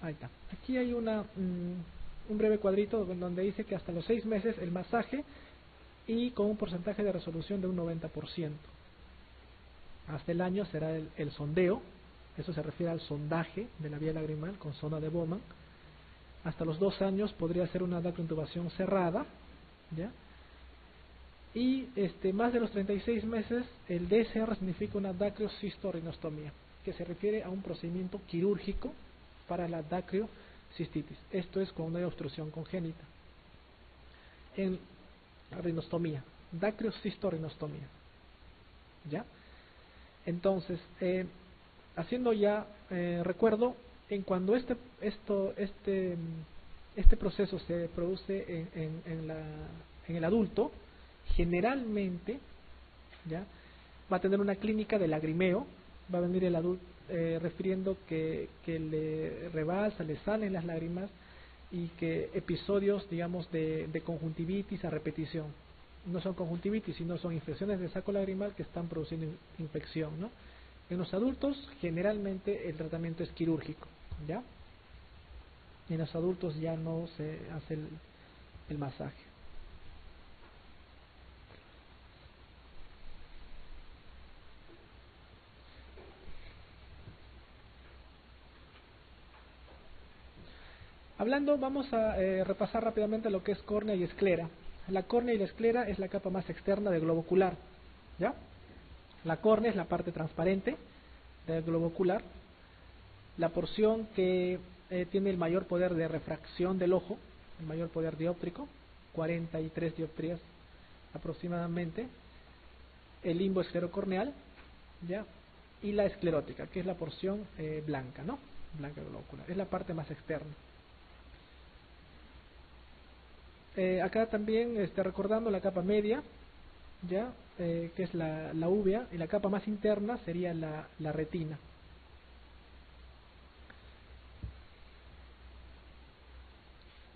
Ahí está. Aquí hay un breve cuadrito donde dice que hasta los 6 meses el masaje y con un porcentaje de resolución de un 90%. Hasta el año será el sondeo, eso se refiere al sondaje de la vía lagrimal con sonda de Bowman. Hasta los 2 años podría ser una dacrointubación cerrada, ¿ya? Y más de los 36 meses el DSR significa una dacriocistorecnostomía, que se refiere a un procedimiento quirúrgico para la dacriocistitis. Esto es cuando hay obstrucción congénita. En rinostomía, dacriocistorecnostomía, ¿ya? Entonces, haciendo ya recuerdo, en cuando este proceso se produce en el adulto, generalmente, ¿ya?, va a tener una clínica de lagrimeo, va a venir el adulto refiriendo que le rebalsa, le salen las lágrimas y que episodios, digamos, de conjuntivitis a repetición. No son conjuntivitis, sino son infecciones del saco lagrimal que están produciendo infección, ¿no? En los adultos, generalmente el tratamiento es quirúrgico, ¿ya? En los adultos ya no se hace el masaje. Hablando, vamos a repasar rápidamente lo que es córnea y esclera. La córnea y la esclera es la capa más externa del globo ocular, ¿ya? La córnea es la parte transparente del globo ocular, la porción que tiene el mayor poder de refracción del ojo, el mayor poder dióptrico, 43 dioptrías aproximadamente, el limbo esclerocorneal, ¿ya? Y la esclerótica, que es la porción blanca, ¿no? Blanca del globo ocular, es la parte más externa. Acá también recordando la capa media, ya, que es la uvea, y la capa más interna sería la retina.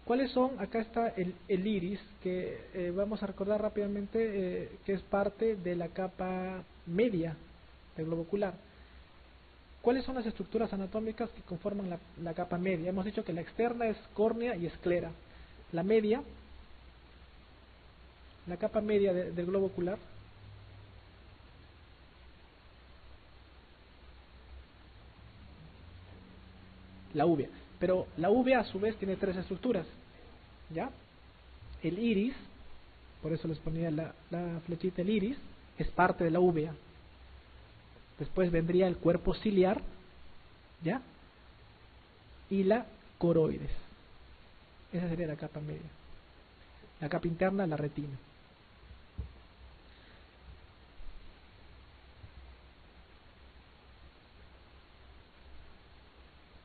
¿Cuáles son? Acá está el iris, que vamos a recordar rápidamente que es parte de la capa media del globo ocular. ¿Cuáles son las estructuras anatómicas que conforman la capa media? Hemos dicho que la externa es córnea y esclera. La media, la capa media del globo ocular, la uvea. Pero la uvea a su vez tiene 3 estructuras, ¿ya? El iris, por eso les ponía la flechita, el iris es parte de la uvea. Después vendría el cuerpo ciliar, ¿ya? Y la coroides. Esa sería la capa media. La capa interna, la retina.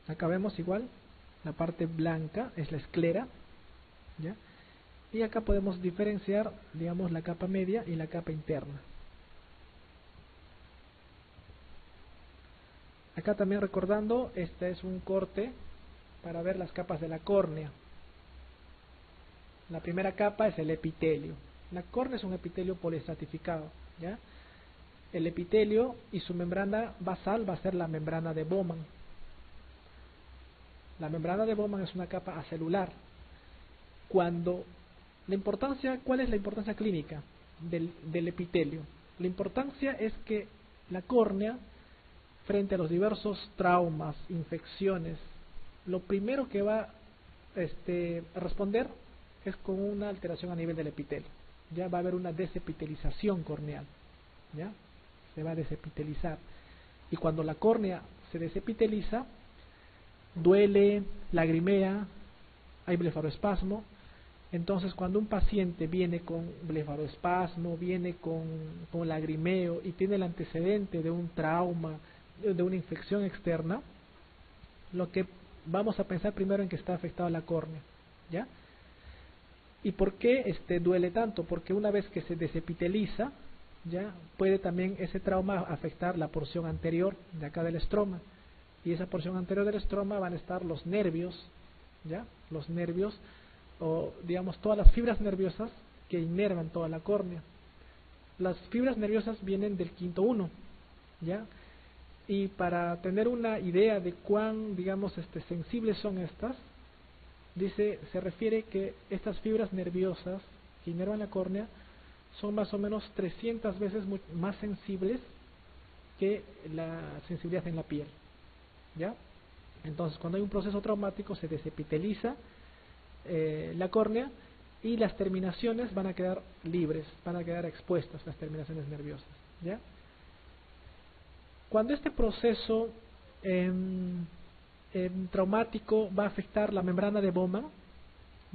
Acá vemos igual, la parte blanca es la esclera, ¿ya? Y acá podemos diferenciar, digamos, la capa media y la capa interna. Acá también recordando, este es un corte para ver las capas de la córnea. La primera capa es el epitelio. La córnea es un epitelio poliestratificado, ¿ya? El epitelio y su membrana basal va a ser la membrana de Bowman. La membrana de Bowman es una capa acelular. ¿Cuál es la importancia clínica del epitelio? La importancia es que la córnea, frente a los diversos traumas, infecciones, lo primero que va a responder es con una alteración a nivel del epitelio. Ya va a haber una desepitelización corneal, ¿ya? Se va a desepitelizar. Y cuando la córnea se desepiteliza, duele, lagrimea, hay blefaroespasmo. Entonces, cuando un paciente viene con blefaroespasmo, viene con lagrimeo y tiene el antecedente de un trauma, de una infección externa, lo que vamos a pensar primero en que está afectada la córnea, ¿ya? ¿Y por qué duele tanto? Porque una vez que se desepiteliza, ya puede también ese trauma afectar la porción anterior de acá del estroma, y esa porción anterior del estroma van a estar los nervios, ¿ya? Los nervios, o digamos todas las fibras nerviosas que inervan toda la córnea. Las fibras nerviosas vienen del quinto uno, ¿ya? Y para tener una idea de cuán, digamos, sensibles son estas, dice, se refiere que estas fibras nerviosas que inervan la córnea son más o menos 300 veces más sensibles que la sensibilidad en la piel, ¿ya? Entonces, cuando hay un proceso traumático, se desepiteliza la córnea y las terminaciones van a quedar libres, van a quedar expuestas las terminaciones nerviosas, ¿ya? Cuando este proceso traumático va a afectar la membrana de Bowman,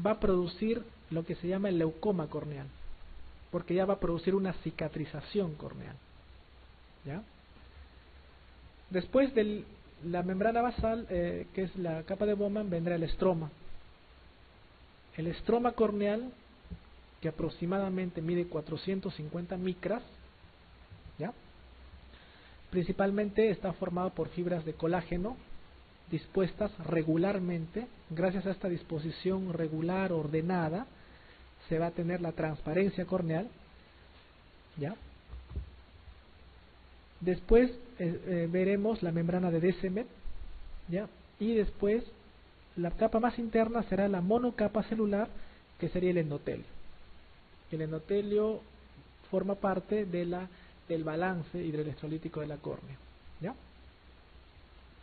va a producir lo que se llama el leucoma corneal, porque ya va a producir una cicatrización corneal, ¿ya? Después de la membrana basal, que es la capa de Bowman, vendrá el estroma. El estroma corneal, que aproximadamente mide 450 micras, ¿ya? Principalmente está formado por fibras de colágeno dispuestas regularmente. Gracias a esta disposición regular, ordenada, se va a tener la transparencia corneal, ¿ya? Después veremos la membrana de Descemet, ¿ya? Y después la capa más interna será la monocapa celular, que sería el endotelio. El endotelio forma parte del balance hidroelectrolítico de la córnea, ¿ya?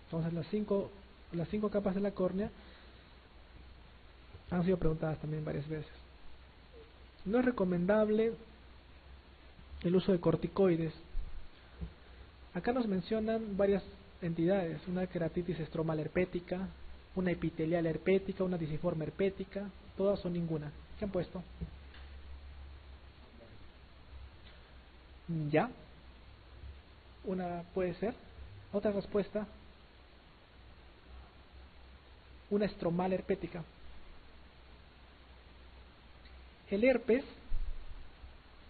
Entonces las cinco capas de la córnea han sido preguntadas también varias veces. No es recomendable el uso de corticoides. Acá nos mencionan varias entidades: una queratitis estromal herpética, una epitelial herpética, una disiforme herpética, todas o ninguna. ¿Qué han puesto? ¿Ya? Una puede ser. Otra respuesta: una estromal herpética. El herpes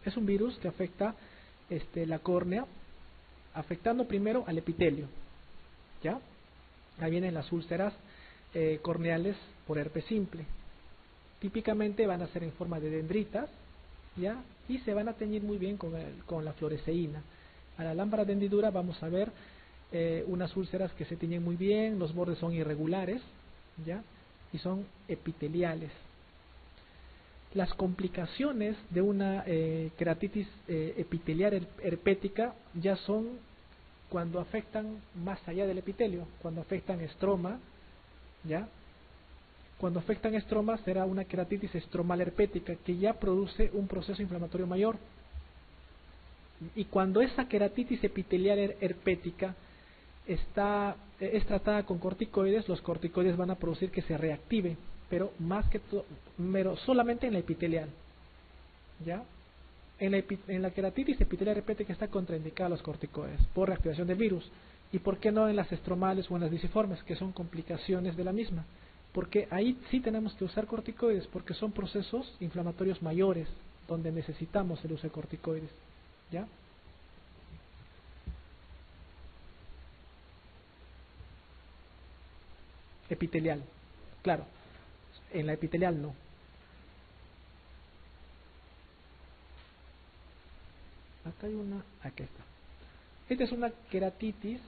es un virus que afecta la córnea, afectando primero al epitelio, ¿ya? Ahí vienen las úlceras corneales por herpes simple. Típicamente van a ser en forma de dendritas, ¿ya? Y se van a teñir muy bien con la fluoresceína. A la lámpara de hendidura vamos a ver unas úlceras que se tiñen muy bien, los bordes son irregulares, ¿ya? Y son epiteliales. Las complicaciones de una queratitis epitelial herpética ya son cuando afectan más allá del epitelio, cuando afectan estroma, ¿ya? Cuando afectan estroma será una queratitis estromal herpética, que ya produce un proceso inflamatorio mayor. Y cuando esa queratitis epitelial herpética es tratada con corticoides, los corticoides van a producir que se reactive, pero solamente en la epitelial, ¿ya? En la queratitis epitelial herpética está contraindicada los corticoides por reactivación del virus. ¿Y por qué no en las estromales o en las disiformes, que son complicaciones de la misma? Porque ahí sí tenemos que usar corticoides, porque son procesos inflamatorios mayores donde necesitamos el uso de corticoides, ¿ya? Epitelial, claro, en la epitelial no. Acá hay una, aquí está. Esta es una queratitis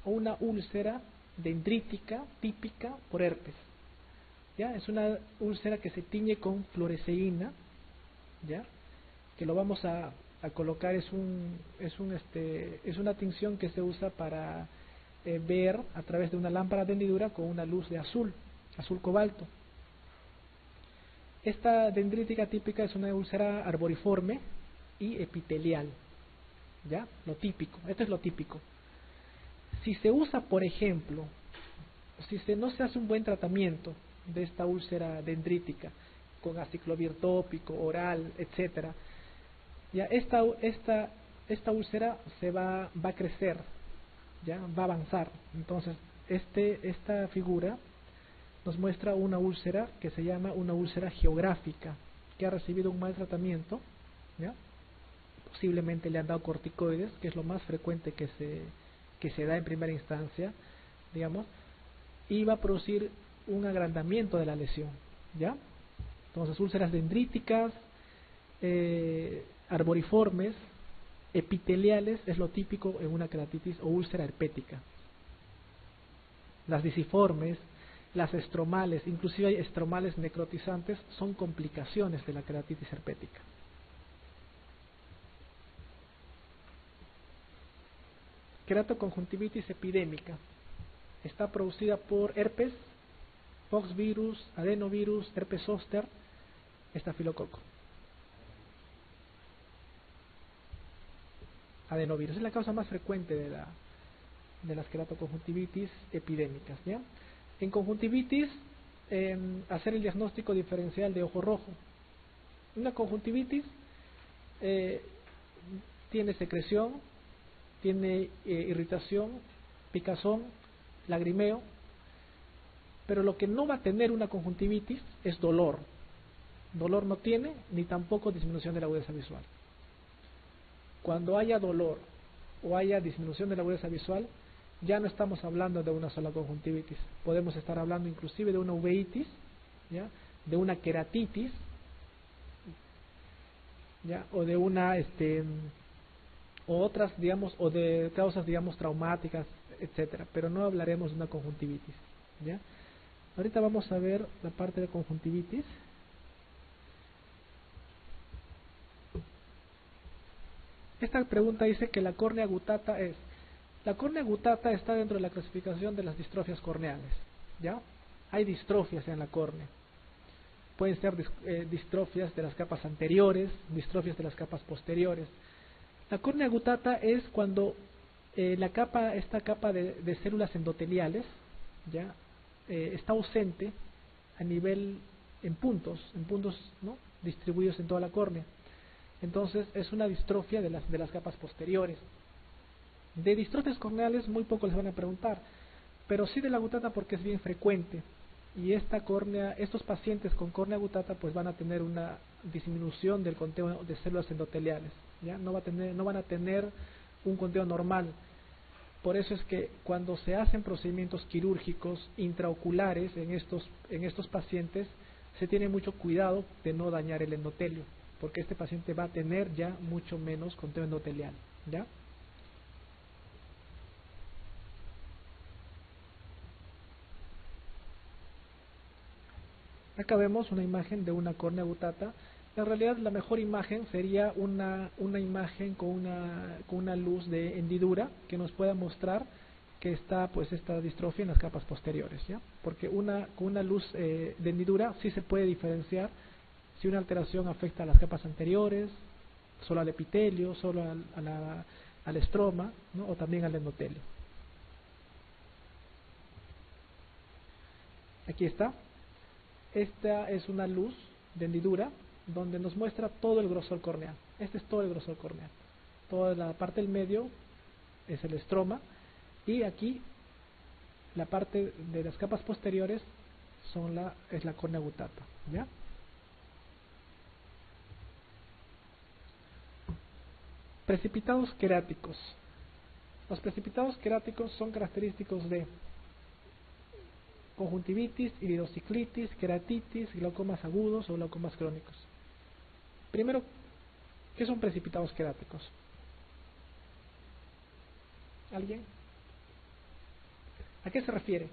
o una úlcera dendrítica típica por herpes, ¿ya? Es una úlcera que se tiñe con fluoresceína, ¿ya? Que lo vamos a colocar, es una tinción que se usa para ver a través de una lámpara de hendidura con una luz de azul cobalto. Esta dendrítica típica es una úlcera arboriforme y epitelial, ¿ya? Lo típico, esto es lo típico. Si se usa, por ejemplo, no se hace un buen tratamiento de esta úlcera dendrítica con aciclovir tópico, oral, etcétera, ya esta úlcera va a crecer, ya va a avanzar. Entonces esta figura nos muestra una úlcera que se llama una úlcera geográfica, que ha recibido un mal tratamiento, ¿ya? Posiblemente le han dado corticoides, que es lo más frecuente que se da en primera instancia, digamos, y va a producir un agrandamiento de la lesión, ¿ya? Entonces úlceras dendríticas, arboriformes, epiteliales es lo típico en una queratitis o úlcera herpética. Las disiformes, las estromales, inclusive hay estromales necrotizantes, son complicaciones de la queratitis herpética. Queratoconjuntivitis epidémica está producida por herpes, poxvirus, adenovirus, herpes zóster, estafilococo. Adenovirus es la causa más frecuente de las queratoconjuntivitis epidémicas, ¿ya? En conjuntivitis, hacer el diagnóstico diferencial de ojo rojo. Una conjuntivitis tiene secreción, tiene irritación, picazón, lagrimeo, pero lo que no va a tener una conjuntivitis es dolor. Dolor no tiene, ni tampoco disminución de la agudeza visual. Cuando haya dolor o haya disminución de la agudeza visual, ya no estamos hablando de una sola conjuntivitis. Podemos estar hablando inclusive de una uveitis, ¿ya? De una queratitis, ¿ya? O de una o otras, digamos, o de causas, digamos, traumáticas, etcétera, pero no hablaremos de una conjuntivitis, ¿ya? Ahorita vamos a ver la parte de conjuntivitis. Esta pregunta dice que la córnea gutata es. La córnea gutata está dentro de la clasificación de las distrofias corneales, ¿ya? Hay distrofias en la córnea. Pueden ser distrofias de las capas anteriores, distrofias de las capas posteriores. La córnea gutata es cuando esta capa de células endoteliales, ¿ya? Está ausente a nivel en puntos, ¿no? Distribuidos en toda la córnea. Entonces es una distrofia de las capas posteriores. De distrofias corneales muy poco les van a preguntar, pero sí de la gutata porque es bien frecuente. Y estos pacientes con córnea gutata pues van a tener una disminución del conteo de células endoteliales, ¿ya? No van a tener un conteo normal. Por eso es que cuando se hacen procedimientos quirúrgicos intraoculares en estos pacientes, se tiene mucho cuidado de no dañar el endotelio, porque este paciente va a tener ya mucho menos conteo endotelial, ¿ya? Acá vemos una imagen de una córnea gutata. En realidad la mejor imagen sería una imagen con una luz de hendidura que nos pueda mostrar que está pues esta distrofia en las capas posteriores, ¿ya? Porque con una luz de hendidura sí se puede diferenciar si una alteración afecta a las capas anteriores, solo al epitelio, solo al estroma, ¿no? O también al endotelio. Aquí está. Esta es una luz de hendidura donde nos muestra todo el grosor corneal. Este es todo el grosor corneal. Toda la parte del medio es el estroma y aquí la parte de las capas posteriores es la córnea gutata, ¿ya? Precipitados queráticos. Los precipitados queráticos son característicos de conjuntivitis, iridociclitis, queratitis, glaucomas agudos o glaucomas crónicos. Primero, ¿qué son precipitados queráticos? ¿Alguien? ¿A qué se refiere?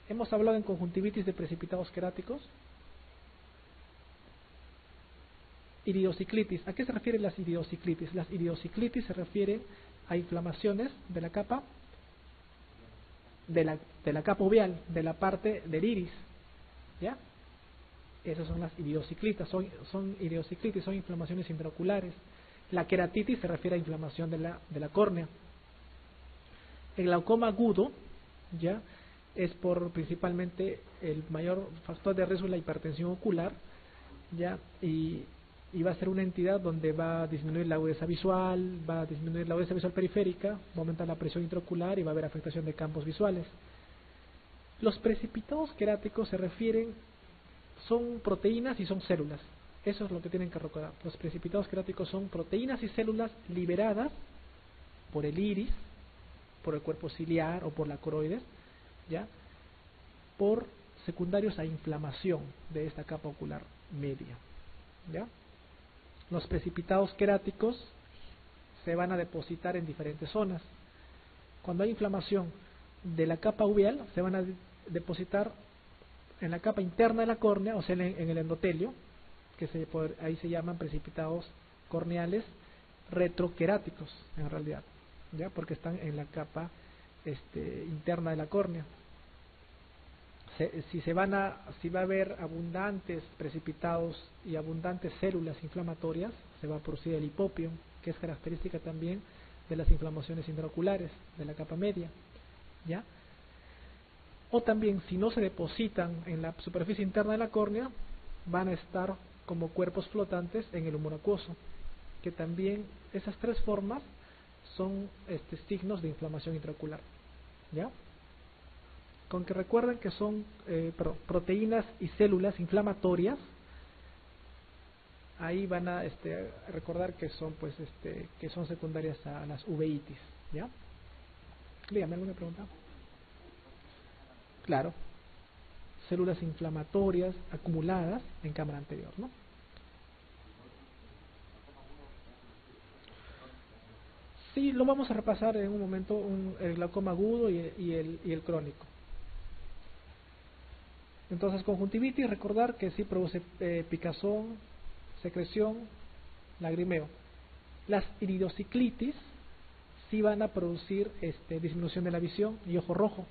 Hemos hablado en conjuntivitis de precipitados queráticos. Iridociclitis. ¿A qué se refieren las iridociclitis? Las iridociclitis se refieren a inflamaciones de la capa de la capa uveal, de la parte del iris, ¿ya? Esas son las iridociclitis, son iridociclitis, son inflamaciones intraoculares. La queratitis se refiere a inflamación de la córnea. El glaucoma agudo, ¿ya? Es principalmente el mayor factor de riesgo, la hipertensión ocular, ¿ya? Y va a ser una entidad donde va a disminuir la agudeza visual, va a disminuir la agudeza visual periférica, va a aumentar la presión intraocular y va a haber afectación de campos visuales. Los precipitados queráticos son proteínas y son células. Eso es lo que tienen que recordar. Los precipitados queráticos son proteínas y células liberadas por el iris, por el cuerpo ciliar o por la coroides, ¿ya? Por secundarios a inflamación de esta capa ocular media, ¿ya? Los precipitados queráticos se van a depositar en diferentes zonas. Cuando hay inflamación de la capa uveal, se van a depositar en la capa interna de la córnea, o sea, en el endotelio, que ahí se llaman precipitados corneales retroqueráticos, en realidad, ya, porque están en la capa interna de la córnea. Si va a haber abundantes precipitados y abundantes células inflamatorias, se va a producir el hipopio, que es característica también de las inflamaciones intraoculares de la capa media, ¿ya? O también, si no se depositan en la superficie interna de la córnea, van a estar como cuerpos flotantes en el humor acuoso, que también esas tres formas son signos de inflamación intraocular, ¿ya? Con que recuerden que son proteínas y células inflamatorias, ahí van a recordar que son que son secundarias a las uveitis, ¿ya? Dígame, ¿alguna pregunta? Claro, células inflamatorias acumuladas en cámara anterior, ¿no? Sí, lo vamos a repasar en un momento, el glaucoma agudo y el crónico. Entonces, conjuntivitis, recordar que sí produce picazón, secreción, lagrimeo. Las iridociclitis sí van a producir disminución de la visión y ojo rojo.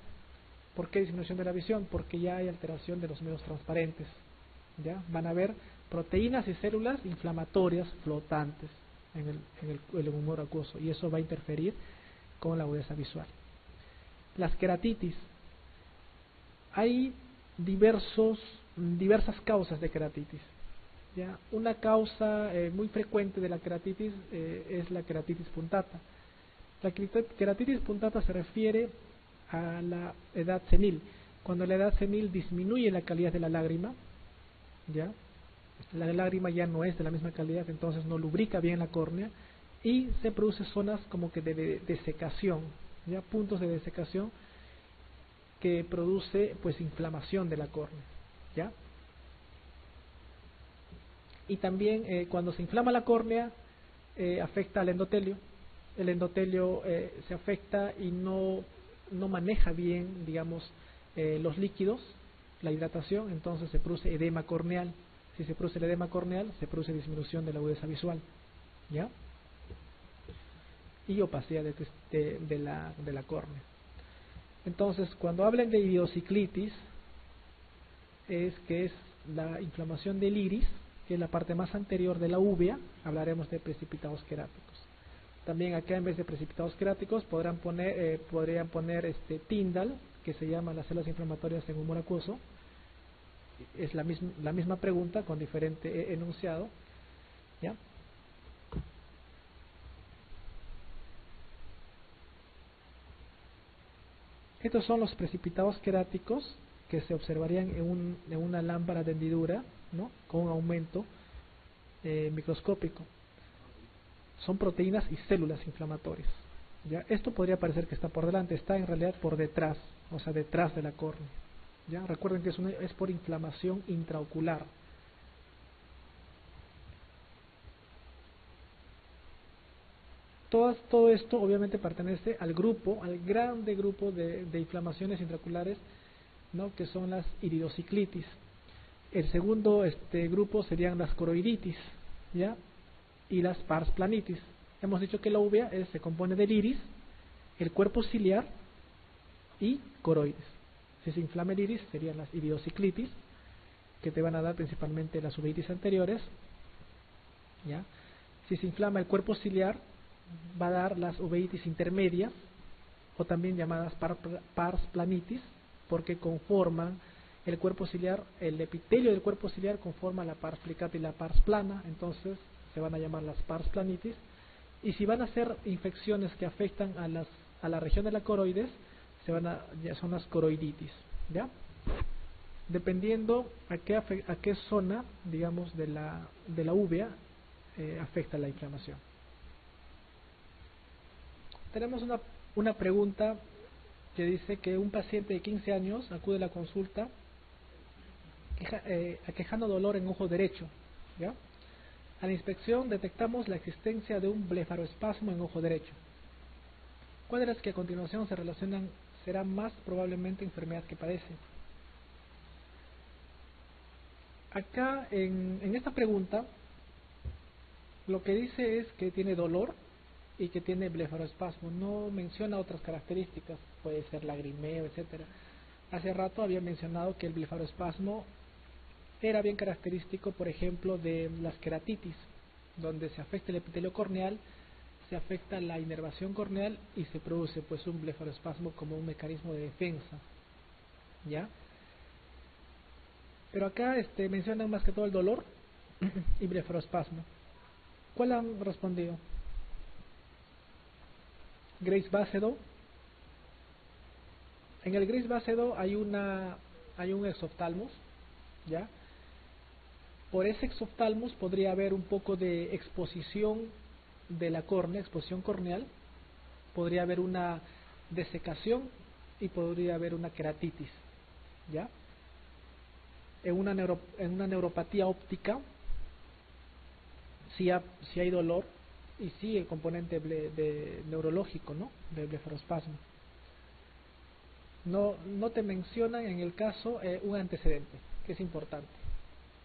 ¿Por qué disminución de la visión? Porque ya hay alteración de los medios transparentes, ¿ya? Van a haber proteínas y células inflamatorias flotantes en el humor acuoso, y eso va a interferir con la agudeza visual. Las queratitis. Hay diversas causas de queratitis, ¿ya? Una causa muy frecuente de la queratitis es la queratitis puntata. La queratitis puntata se refiere a la edad senil. Cuando la edad senil disminuye la calidad de la lágrima, ¿ya? La lágrima ya no es de la misma calidad, entonces no lubrica bien la córnea y se produce zonas como que de desecación, ¿ya? Puntos de desecación que produce pues inflamación de la córnea, ¿ya? Y también cuando se inflama la córnea afecta al endotelio. El endotelio se afecta y no maneja bien, digamos, los líquidos, la hidratación, entonces se produce edema corneal. Si se produce el edema corneal, se produce disminución de la agudeza visual, ¿ya? Y opacidad de la córnea. Entonces, cuando hablen de iridociclitis, es la inflamación del iris, que es la parte más anterior de la uvea. Hablaremos de precipitados queráticos. También acá, en vez de precipitados queráticos, podrían poner Tyndall, que se llama las células inflamatorias en humor acuoso. Es la misma pregunta con diferente enunciado, ¿ya? Estos son los precipitados queráticos que se observarían en una lámpara de hendidura, ¿no? Con un aumento microscópico. Son proteínas y células inflamatorias, ¿ya? Esto podría parecer que está por delante, está en realidad por detrás, o sea, detrás de la córnea, ¿ya? Recuerden que es por inflamación intraocular. Todo esto obviamente pertenece al grande grupo de inflamaciones intraoculares, ¿no? Que son las iridociclitis. El segundo grupo serían las coroiditis, ¿ya? Y las pars planitis. Hemos dicho que la uvea se compone del iris, el cuerpo ciliar y coroides. Si se inflama el iris, serían las iridociclitis, que te van a dar principalmente las uveitis anteriores, ¿ya? Si se inflama el cuerpo ciliar, va a dar las uveitis intermedias, o también llamadas pars planitis, porque conforman el cuerpo ciliar, el epitelio del cuerpo ciliar conforma la pars plicata y la pars plana, entonces se van a llamar las pars planitis. Y si van a ser infecciones que afectan a la región de la coroides, ya son las coroiditis, ¿ya? Dependiendo a qué zona, digamos, de la uvea afecta la inflamación. Tenemos una pregunta que dice que un paciente de 15 años acude a la consulta aquejando dolor en ojo derecho, ¿ya? A la inspección detectamos la existencia de un blefaroespasmo en ojo derecho. ¿Cuál de las que a continuación se relacionan será más probablemente enfermedad que padece? Acá en esta pregunta lo que dice es que tiene dolor y que tiene blefaroespasmo. No menciona otras características, puede ser lagrimeo, etcétera. Hace rato había mencionado que el blefaroespasmo era bien característico, por ejemplo, de las queratitis, donde se afecta el epitelio corneal, se afecta la inervación corneal y se produce pues un blefaroespasmo como un mecanismo de defensa, ¿ya? Pero acá mencionan más que todo el dolor y blefaroespasmo. ¿Cuál han respondido? Grace Bacedo. En el Grace Bacedo hay un exoftalmos, ¿ya? Por ese exoftalmos podría haber un poco de exposición de la córnea, exposición corneal, podría haber una desecación y podría haber una queratitis, ¿ya? En una neuropatía óptica sí hay dolor y sí el componente de neurológico, ¿no? Del blefaroespasmo. No te mencionan en el caso un antecedente, que es importante.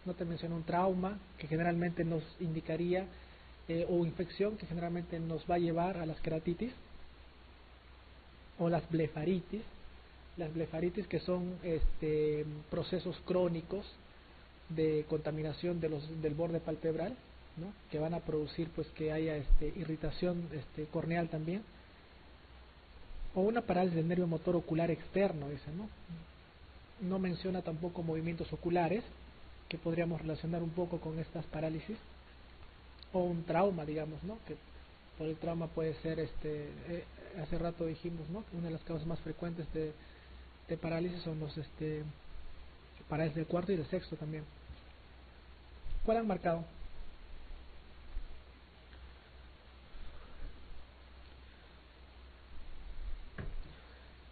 No te menciona un trauma, que generalmente nos indicaría, o infección, que generalmente nos va a llevar a las queratitis, o las blefaritis. Las blefaritis, que son procesos crónicos de contaminación del borde palpebral, ¿no? Que van a producir pues que haya irritación corneal también, o una parálisis del nervio motor ocular externo, dice, ¿no? No menciona tampoco movimientos oculares, que podríamos relacionar un poco con estas parálisis, o un trauma, digamos, ¿no? Que por el trauma puede ser, hace rato dijimos, ¿no? Que una de las causas más frecuentes de parálisis son los parálisis del cuarto y del sexto también. ¿Cuál han marcado?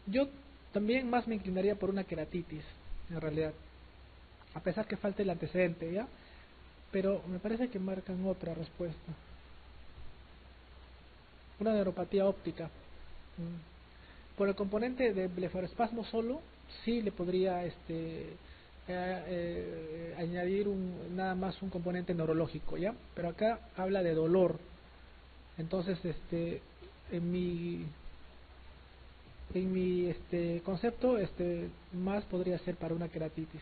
Yo también más me inclinaría por una queratitis, en realidad, a pesar que falte el antecedente, ¿ya? Pero me parece que marcan otra respuesta. Una neuropatía óptica. Por el componente de blefaroespasmo solo, sí le podría añadir nada más un componente neurológico, ¿ya? Pero acá habla de dolor. Entonces, en mi concepto, más podría ser para una queratitis.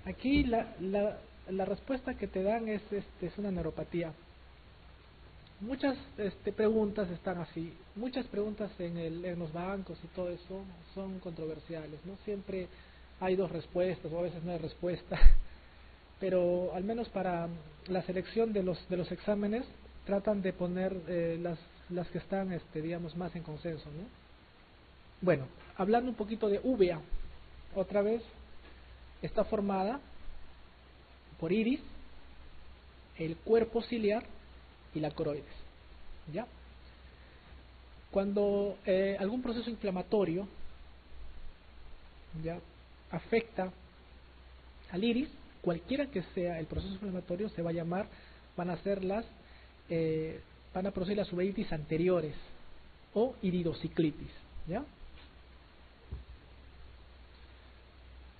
Aquí la respuesta que te dan es una neuropatía. Muchas preguntas están así, muchas preguntas en los bancos y todo eso son controversiales, ¿no? Siempre hay dos respuestas o a veces no hay respuesta, pero al menos para la selección de los exámenes tratan de poner las que están, digamos, más en consenso, ¿no? Bueno, hablando un poquito de uvea, otra vez está formada por iris, el cuerpo ciliar y la coroides, ¿ya? Cuando algún proceso inflamatorio ya afecta al iris, cualquiera que sea el proceso inflamatorio, se va a llamar, van a ser van a producir las uveitis anteriores o iridociclitis, ¿ya?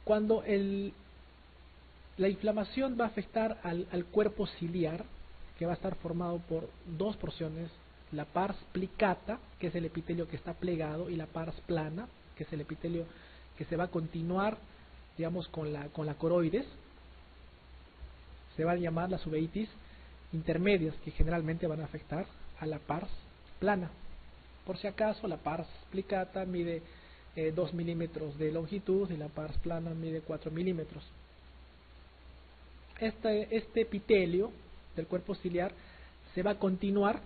Cuando la inflamación va a afectar al cuerpo ciliar, que va a estar formado por dos porciones, la pars plicata, que es el epitelio que está plegado, y la pars plana, que es el epitelio que se va a continuar, digamos, con la coroides. Se van a llamar las uveitis intermedias, que generalmente van a afectar a la pars plana. Por si acaso, la pars plicata mide 2 milímetros de longitud y la pars plana mide 4 milímetros. Este epitelio del cuerpo ciliar se va a continuar,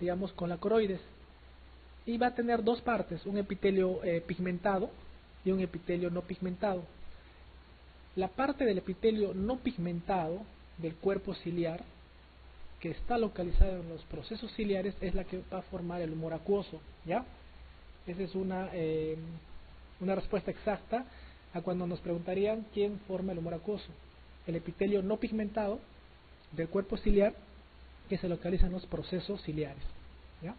digamos, con la coroides, y va a tener dos partes, un epitelio pigmentado y un epitelio no pigmentado. La parte del epitelio no pigmentado del cuerpo ciliar, que está localizada en los procesos ciliares, es la que va a formar el humor acuoso, ¿ya? Esa es una respuesta exacta a cuando nos preguntarían quién forma el humor acuoso. El epitelio no pigmentado del cuerpo ciliar que se localizan en los procesos ciliares, ¿ya?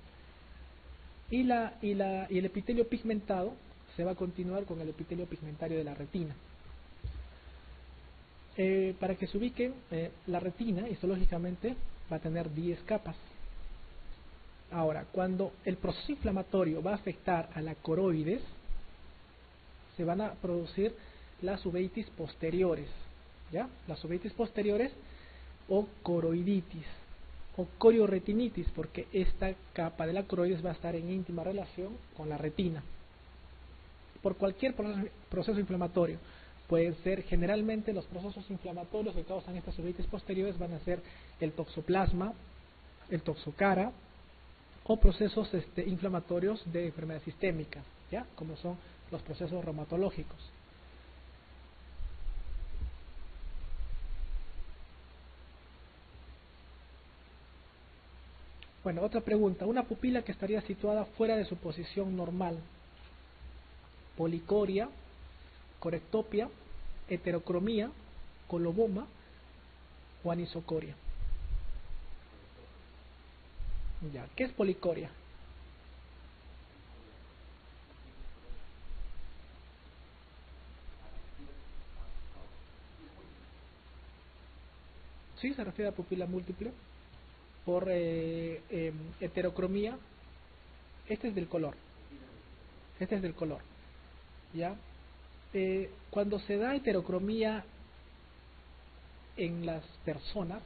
Y el epitelio pigmentado se va a continuar con el epitelio pigmentario de la retina. Para que se ubiquen, la retina histológicamente va a tener 10 capas. Ahora, cuando el proceso inflamatorio va a afectar a la coroides, se van a producir las uveitis posteriores, ¿ya? Las uveitis posteriores o coroiditis o corioretinitis, porque esta capa de la coroides va a estar en íntima relación con la retina. Por cualquier proceso inflamatorio, pueden ser generalmente los procesos inflamatorios que causan estas uveitis posteriores van a ser el toxoplasma, el toxocara o procesos inflamatorios de enfermedad sistémica, ¿ya? Como son los procesos reumatológicos. Bueno, otra pregunta. Una pupila que estaría situada fuera de su posición normal. Policoria, corectopia, heterocromía, coloboma o anisocoria. Ya, ¿qué es policoria? Sí, se refiere a pupila múltiple. Por heterocromía, este es del color. Este es del color. ¿Ya? Cuando se da heterocromía en las personas,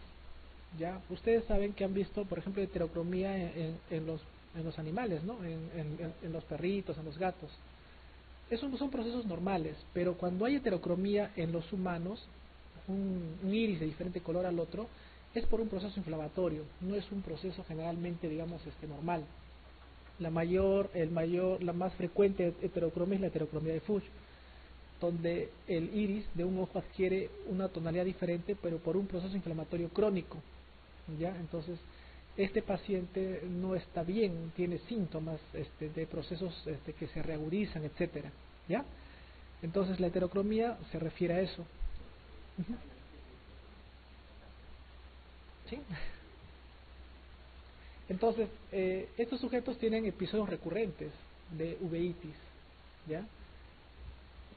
ya ustedes saben que han visto, por ejemplo, heterocromía en los animales, ¿no? En los perritos, en los gatos. Esos no son procesos normales, pero cuando hay heterocromía en los humanos, un iris de diferente color al otro, es por un proceso inflamatorio, no es un proceso generalmente, digamos, normal. La más frecuente heterocromía es la heterocromía de Fuchs, donde el iris de un ojo adquiere una tonalidad diferente, pero por un proceso inflamatorio crónico, ¿ya? Entonces, este paciente no está bien, tiene síntomas de procesos que se reagudizan, etcétera, ¿ya? Entonces, la heterocromía se refiere a eso. Ujú. ¿Sí? Entonces, estos sujetos tienen episodios recurrentes de uveitis, ¿ya?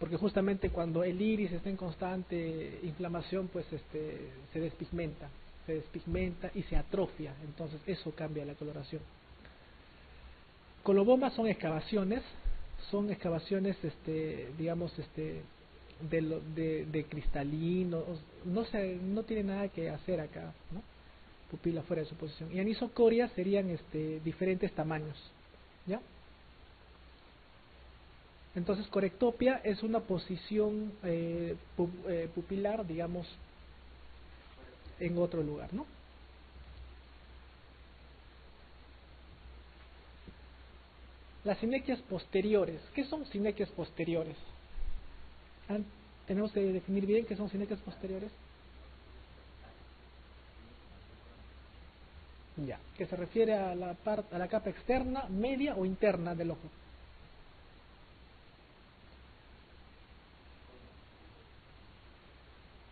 Porque justamente cuando el iris está en constante inflamación, pues se despigmenta y se atrofia, entonces eso cambia la coloración. Colobomas son excavaciones, digamos, de cristalino, no tiene nada que hacer acá, ¿no? Pupila fuera de su posición. Y anisocoria serían diferentes tamaños, ¿ya? Entonces, corectopia es una posición pupilar, digamos, en otro lugar, ¿no? Las sinequias posteriores. ¿Qué son sinequias posteriores? Ah, tenemos que definir bien qué son sinequias posteriores. Ya, que se refiere a la capa externa, media o interna del ojo.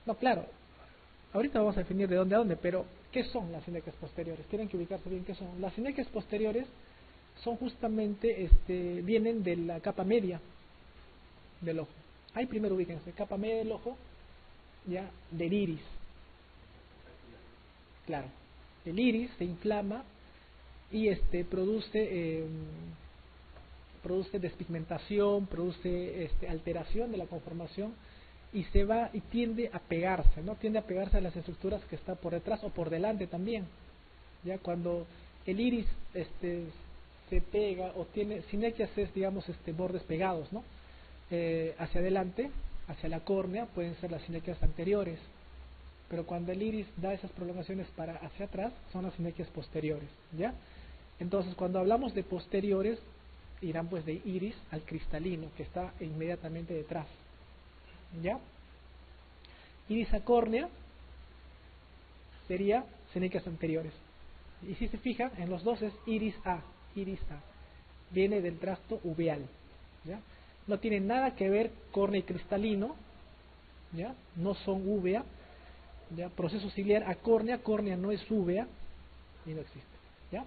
No, claro, ahorita vamos a definir de dónde a dónde, pero ¿qué son las sinequias posteriores? Tienen que ubicarse bien qué son. Las sinequias posteriores son justamente, vienen de la capa media del ojo. Ahí primero ubíquense, capa media del ojo, ya, del iris. Claro, el iris se inflama y produce despigmentación, produce alteración de la conformación y se va y tiende a pegarse, ¿no? Tiende a pegarse a las estructuras que está por detrás o por delante también. Ya cuando el iris se pega o tiene sinequias es, digamos, bordes pegados, ¿no? Hacia adelante, hacia la córnea, pueden ser las sinequias anteriores, pero cuando el iris da esas prolongaciones para hacia atrás, son las sinequias posteriores, ¿ya? Entonces, cuando hablamos de posteriores, irán pues de iris al cristalino, que está inmediatamente detrás, ¿ya? Iris a córnea sería sinequias anteriores. Y si se fijan, en los dos es iris A, viene del tracto uveal, ¿ya? No tiene nada que ver córnea y cristalino, ¿ya? No son uvea, ¿ya? Proceso ciliar a córnea, córnea no es úvea y no existe, ¿ya?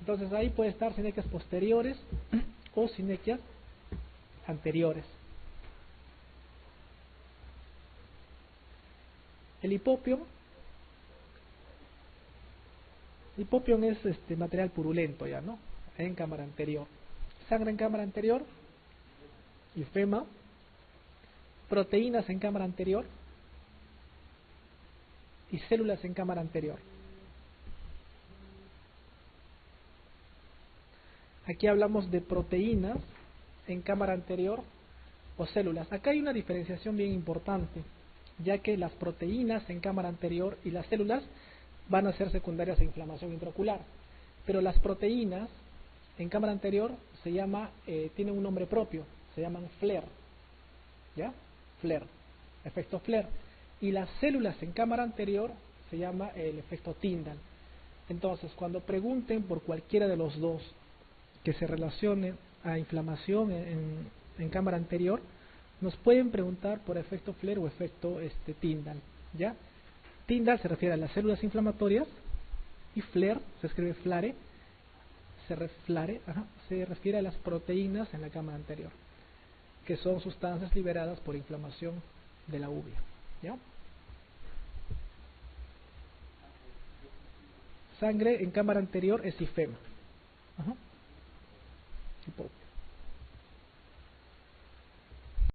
Entonces ahí puede estar sinequias posteriores o sinequias anteriores. El hipopion es material purulento ya, ¿no? En cámara anterior. Sangre en cámara anterior, linfema, proteínas en cámara anterior y células en cámara anterior. Aquí hablamos de proteínas en cámara anterior o células. Acá hay una diferenciación bien importante, ya que las proteínas en cámara anterior y las células van a ser secundarias a inflamación intraocular, pero las proteínas en cámara anterior tienen un nombre propio, se llaman FLAIR, ¿ya? FLAIR, efecto FLAIR, y las células en cámara anterior se llama el efecto Tyndall. Entonces, cuando pregunten por cualquiera de los dos que se relacione a inflamación en cámara anterior, nos pueden preguntar por efecto FLAIR o efecto Tyndall, ¿ya? Tyndall se refiere a las células inflamatorias y FLAIR, se escribe FLARE, se refiere a las proteínas en la cámara anterior, que son sustancias liberadas por inflamación de la uvea, ¿ya? Sangre en cámara anterior es ifema.